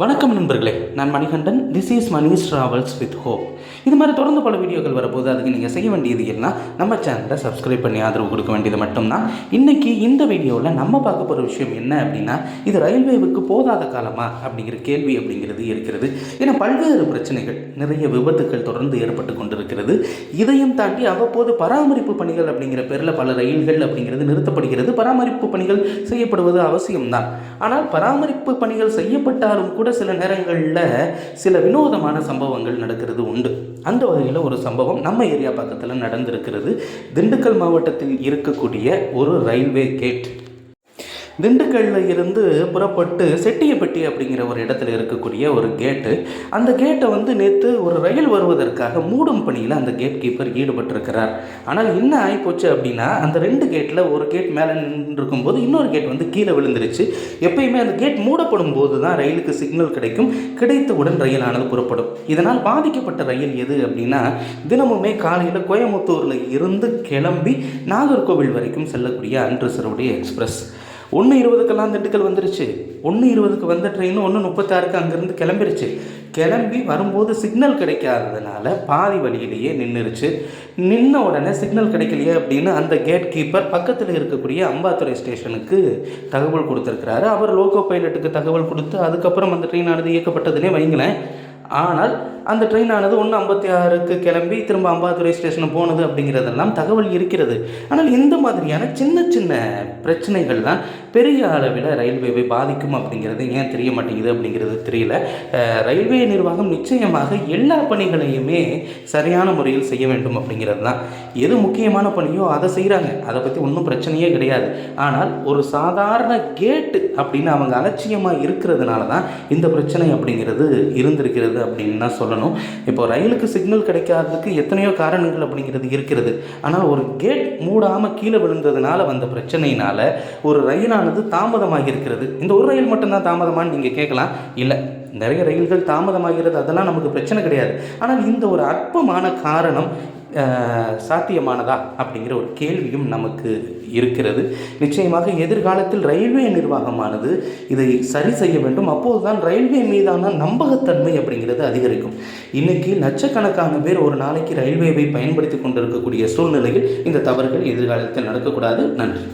வணக்கம் நண்பர்களே, நான் Manikandan. This is Mani's travels with hope. இது மாதிரி தொடர்ந்து பல வீடியோக்கள் வரப்போது. அதுக்கு நீங்கள் செய்ய வேண்டியது எல்லாம் நம்ம சேனலை சப்ஸ்கிரைப் பண்ணி ஆதரவு கொடுக்க வேண்டியது மட்டும்தான். இன்றைக்கி இந்த வீடியோவில் நம்ம பார்க்க போகிற விஷயம் என்ன அப்படின்னா, இது ரயில்வேவுக்கு போதாத காலமா அப்படிங்கிற கேள்வி அப்படிங்கிறது இருக்கிறது. ஏன்னா பல்வேறு பிரச்சனைகள், நிறைய விபத்துக்கள் தொடர்ந்து ஏற்பட்டு கொண்டிருக்கிறது. இதையும் தாண்டி அவ்வப்போது பராமரிப்பு பணிகள் அப்படிங்கிற பேரில் பல ரயில்கள் அப்படிங்கிறது நிறுத்தப்படுகிறது. பராமரிப்பு பணிகள் செய்யப்படுவது அவசியம்தான். ஆனால் பராமரிப்பு பணிகள் செய்யப்பட்டாலும் கூட சில நேரங்களில் சில வினோதமான சம்பவங்கள் நடக்கிறது உண்டு. அந்த வகையில் ஒரு சம்பவம் நம்ம ஏரியா பக்கத்தில் நடந்திருக்கிறது. திண்டுக்கல் மாவட்டத்தில் இருக்கக்கூடிய ஒரு ரயில்வே கேட். திண்டுக்கல்லில் இருந்து புறப்பட்டு செட்டியப்பட்டி அப்படிங்கிற ஒரு இடத்துல இருக்கக்கூடிய ஒரு கேட்டு. அந்த கேட்டை நேற்று ஒரு ரயில் வருவதற்காக மூடும் பணியில் அந்த கேட் கீப்பர் ஈடுபட்டிருக்கிறார். ஆனால் என்ன ஆகிப்போச்சு அப்படின்னா, அந்த ரெண்டு கேட்டில் ஒரு கேட் மேலே நின்றுருக்கும்போது இன்னொரு கேட் கீழே விழுந்துருச்சு. எப்பயுமே அந்த கேட் மூடப்படும் போது தான் ரயிலுக்கு சிக்னல் கிடைக்கும். கிடைத்தவுடன் ரயிலானது புறப்படும். இதனால் பாதிக்கப்பட்ட ரயில் எது அப்படின்னா, தினமுமே காலையில் கோயம்புத்தூரில் இருந்து கிளம்பி நாகர்கோவில் வரைக்கும் செல்லக்கூடிய அன்ரிசர்வ்டு எக்ஸ்பிரஸ். 1:20 திண்டுக்கல் வந்துருச்சு. 1:20 வந்த ட்ரெயின் 1:36 அங்கேருந்து கிளம்பிருச்சு. கிளம்பி வரும்போது சிக்னல் கிடைக்காததுனால பாதி வழியிலேயே நின்றுருச்சு. நின்ன உடனே சிக்னல் கிடைக்கலையே அப்படின்னு அந்த கேட் கீப்பர் பக்கத்தில் இருக்கக்கூடிய அம்பாத்துறை ஸ்டேஷனுக்கு தகவல் கொடுத்துருக்கிறாரு. அவர் லோகோ பைலட்டுக்கு தகவல் கொடுத்து அதுக்கப்புறம் அந்த ட்ரெயினானது இயக்கப்பட்டதுனே வைங்களேன். ஆனால் அந்த ட்ரெயினானது 1:56 கிளம்பி திரும்ப அம்பாத்துறை ஸ்டேஷன் போனது அப்படிங்கிறதெல்லாம் தகவல் இருக்கிறது. ஆனால் இந்த மாதிரியான சின்ன சின்ன பிரச்சனைகள் தான் பெரிய அளவில் ரயில்வேவை பாதிக்கும் அப்படிங்கிறது ஏன் தெரிய மாட்டேங்குது அப்படிங்கிறது தெரியல. ரயில்வே நிர்வாகம் நிச்சயமாக எல்லா பணிகளையுமே சரியான முறையில் செய்ய வேண்டும் அப்படிங்கிறது தான். எது முக்கியமான பணியோ அதை செய்கிறாங்க, அதை பற்றி ஒன்றும் பிரச்சனையே கிடையாது. ஆனால் ஒரு சாதாரண கேட்டு அப்படின்னு அவங்க அலட்சியமாக இருக்கிறதுனால தான் இந்த பிரச்சனை அப்படிங்கிறது இருந்திருக்கிறது அப்படின்னு தான் சொல்லணும். இப்போ ரயிலுக்கு சிக்னல் கிடைக்காததுக்கு எத்தனையோ காரணங்கள் அப்படிங்கிறது இருக்கிறது. ஆனால் ஒரு கேட் மூடாமல் கீழே விழுந்ததுனால வந்த பிரச்சனையினால ஒரு ரயிலானது தாமதமாகி இருக்கிறது. இந்த ஒரு ரயில் மட்டும்தான் தாமதமானு நீங்கள் கேட்கலாம். இல்லை, நிறைய ரயில்கள் தாமதமாகிறது, அதெல்லாம் நமக்கு பிரச்சனை கிடையாது. ஆனால் இந்த ஒரு அற்பமான காரணம் சாத்தியமானதா அப்படிங்கிற ஒரு கேள்வியும் நமக்கு இருக்கிறது. நிச்சயமாக எதிர்காலத்தில் ரயில்வே நிர்வாகமானது இதை சரி செய்ய வேண்டும். அப்போதுதான் ரயில்வே மீதான நம்பகத்தன்மை அப்படிங்கிறது அதிகரிக்கும். இன்னைக்கு லட்சக்கணக்கான பேர் ஒரு நாளைக்கு ரயில்வேவை பயன்படுத்தி கொண்டிருக்கக்கூடிய சூழ்நிலையில் இந்த தவறுகள் எதிர்காலத்தில் நடக்கக்கூடாது. நன்றி.